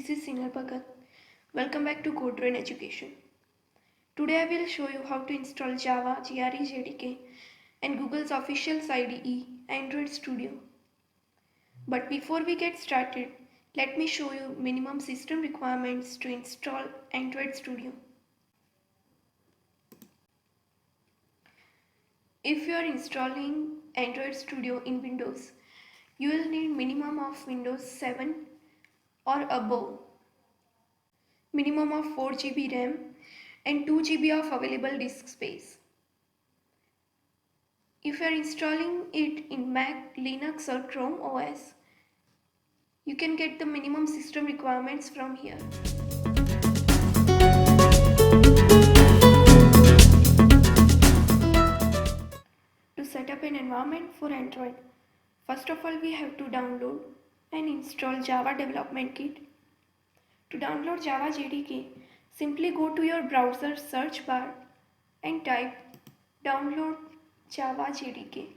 Bhagat. Welcome back to Code Run Education. Today I will show you how to install Java JDK and Google's official IDE Android Studio. But before we get started, let me show you minimum system requirements to install Android Studio. If you are installing Android Studio in Windows, you will need minimum of Windows 7 or above, minimum of 4 GB RAM and 2 GB of available disk space. If you are installing it in Mac, Linux or Chrome OS, you can get the minimum system requirements from here. To set up an environment for Android, first of all we have to download and install Java Development Kit. To download Java JDK, simply go to your browser search bar and type download Java JDK.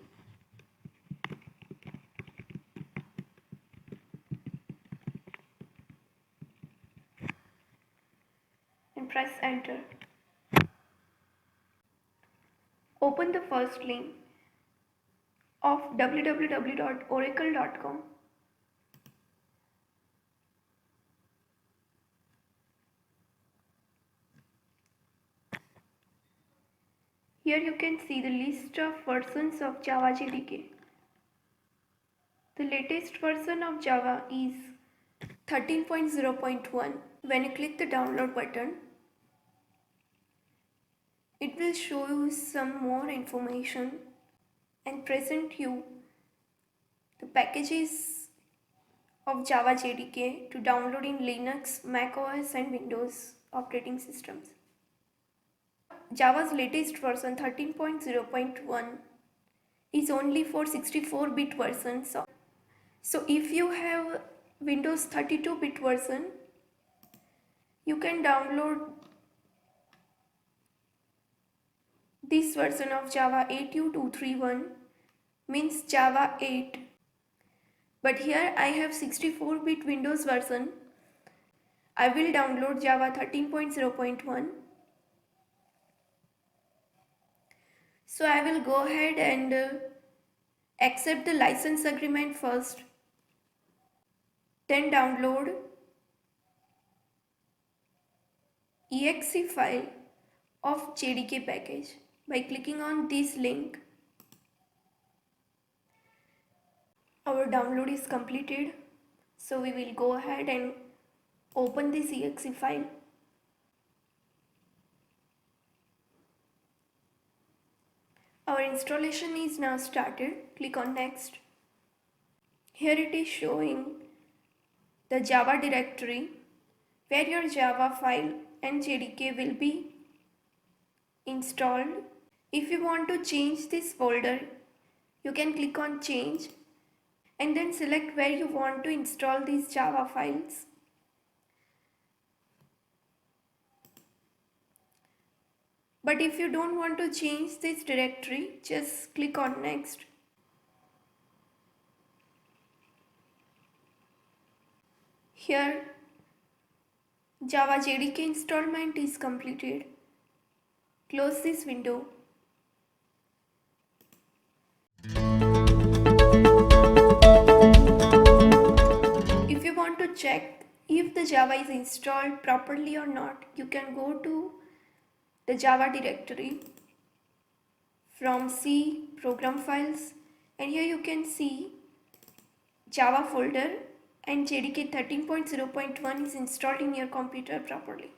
And press enter. Open the first link of www.oracle.com. Here you can see the list of versions of Java JDK. The latest version of Java is 13.0.1. When you click the download button, it will show you some more information and present you the packages of Java JDK to download in Linux, Mac OS and Windows operating systems. Java's latest version 13.0.1 is only for 64-bit versions. So if you have Windows 32-bit version, you can download this version of Java 8U231, means Java 8. But here I have 64-bit Windows version. I will download Java 13.0.1. So I will go ahead and accept the license agreement first. Then download exe file of JDK package by clicking on this link. Our download is completed, so we will go ahead and open this exe file. Our installation is now started. Click on next. Here it is showing the Java directory where your Java file and JDK will be installed. If you want to change this folder, you can click on change and then select where you want to install these Java files. But if you don't want to change this directory, just click on next. Here Java JDK installment is completed. Close this window. If you want to check if the Java is installed properly or not, you can go to the Java directory from C program files, and here you can see Java folder and JDK 13.0.1 is installed in your computer properly.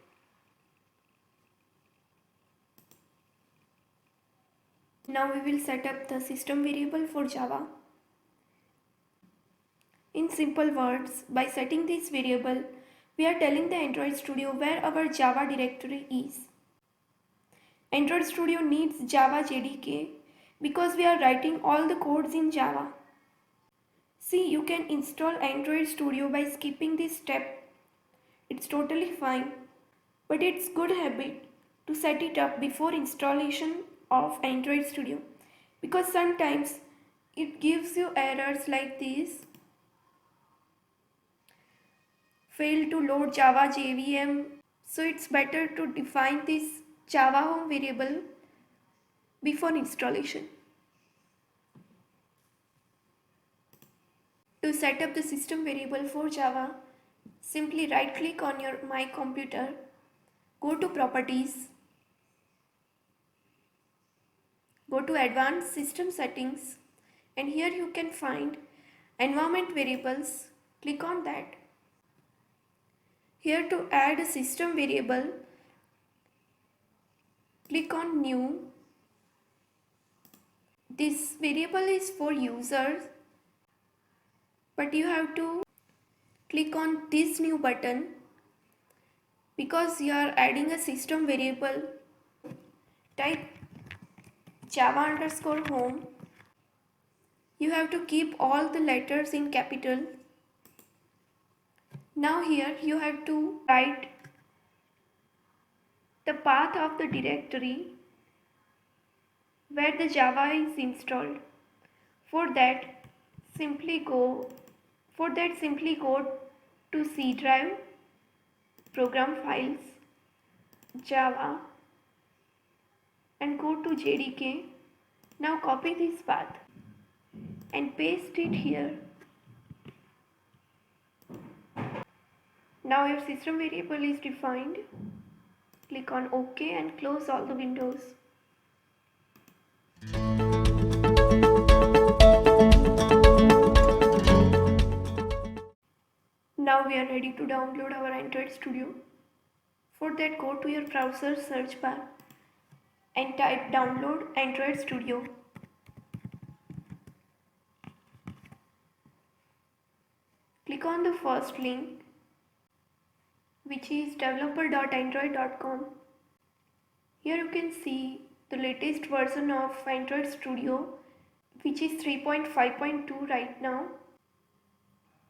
Now we will set up the system variable for Java. In simple words, by setting this variable, we are telling the Android Studio where our Java directory is. Android Studio needs Java JDK because we are writing all the codes in Java. See, you can install Android Studio by skipping this step. It's totally fine, but it's good habit to set it up before installation of Android Studio because sometimes it gives you errors like this. failed to load Java JVM. So it's better to define this Java home variable before installation. To set up the system variable for Java, simply right click on your My Computer, go to Properties, go to Advanced System Settings, and here you can find Environment Variables. Click on that. Here to add a system variable, click on New. This variable is for users, but you have to click on this new button because you are adding a system variable. Type Java underscore home. You have to keep all the letters in capital. Now here you have to write the path of the directory where the Java is installed. For that simply go to C drive, program files, Java, and go to JDK. Now copy this path and paste it here. Now your system variable is defined. Click on OK and close all the windows. Now we are ready to download our Android Studio. For that, go to your browser search bar and type download Android Studio. Click on the first link, which is developer.android.com. Here you can see the latest version of Android Studio, which is 3.5.2 right now.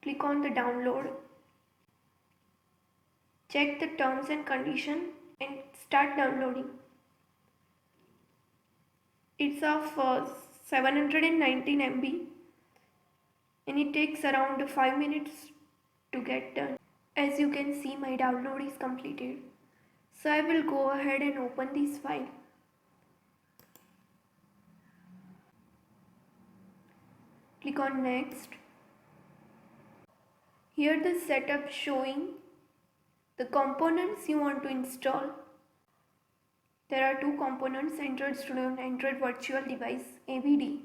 Click on the download. Check the terms and conditions and start downloading. It's of 719 MB and it takes around 5 minutes to get done. As you can see, my download is completed. So I will go ahead and open this file. Click on next. Here the setup showing the components you want to install. There are two components, Android Studio and Android Virtual Device AVD.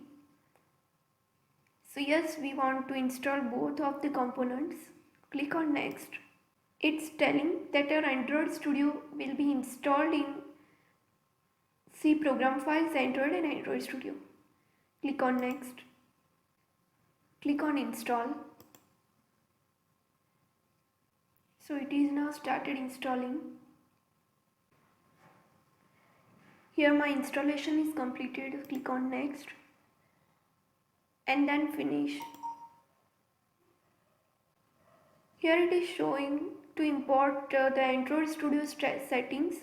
So yes, we want to install both of the components. Click on next. It's telling that your Android Studio will be installed in C program files, Android and Android Studio. Click on next. Click on install. So it is now started installing. Here my installation is completed. Click on next and then finish. Here it is showing to import the Android Studio settings,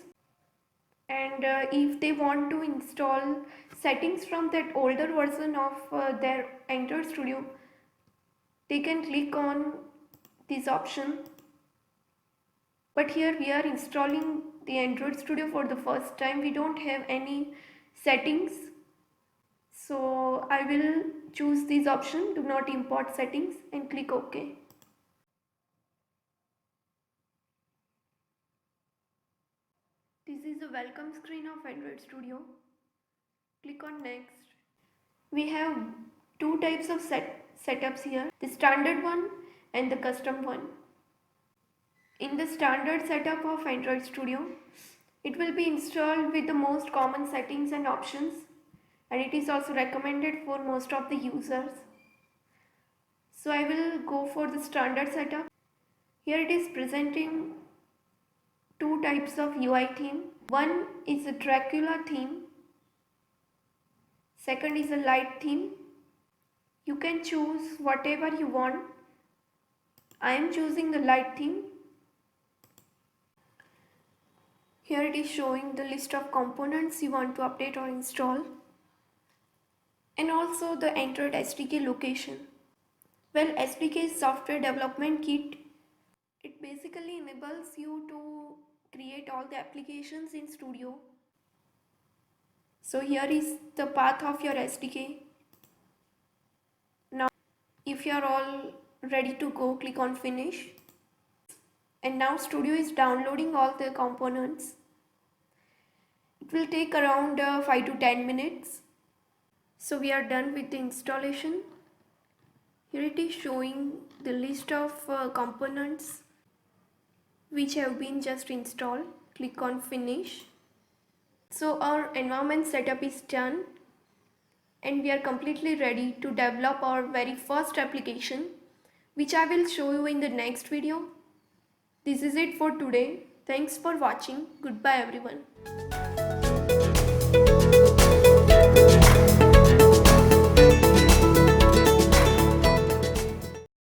and if they want to install settings from that older version of their Android Studio, they can click on this option. But here we are installing the Android Studio for the first time. We don't have any settings. So I will choose this option, do not import settings, and click OK. This is the welcome screen of Android Studio. Click on next. We have two types of setups here, the standard one and the custom one. In the standard setup of Android Studio, it will be installed with the most common settings and options, and it is also recommended for most of the users. So I will go for the standard setup. Here it is presenting two types of UI theme. One is a Dracula theme. Second is a light theme. You can choose whatever you want. I am choosing the light theme. Here it is showing the list of components you want to update or install, and also the Android SDK location. Well, SDK is software development kit. It basically enables you to create all the applications in Studio. So here is the path of your SDK. Now if you are all ready to go, click on finish. And now Studio is downloading all the components. It will take around 5 to 10 minutes. So we are done with the installation. Here it is showing the list of components which have been just installed. Click on finish. So our environment setup is done and we are completely ready to develop our very first application, which I will show you in the next video. This is it for today. Thanks for watching. Goodbye everyone.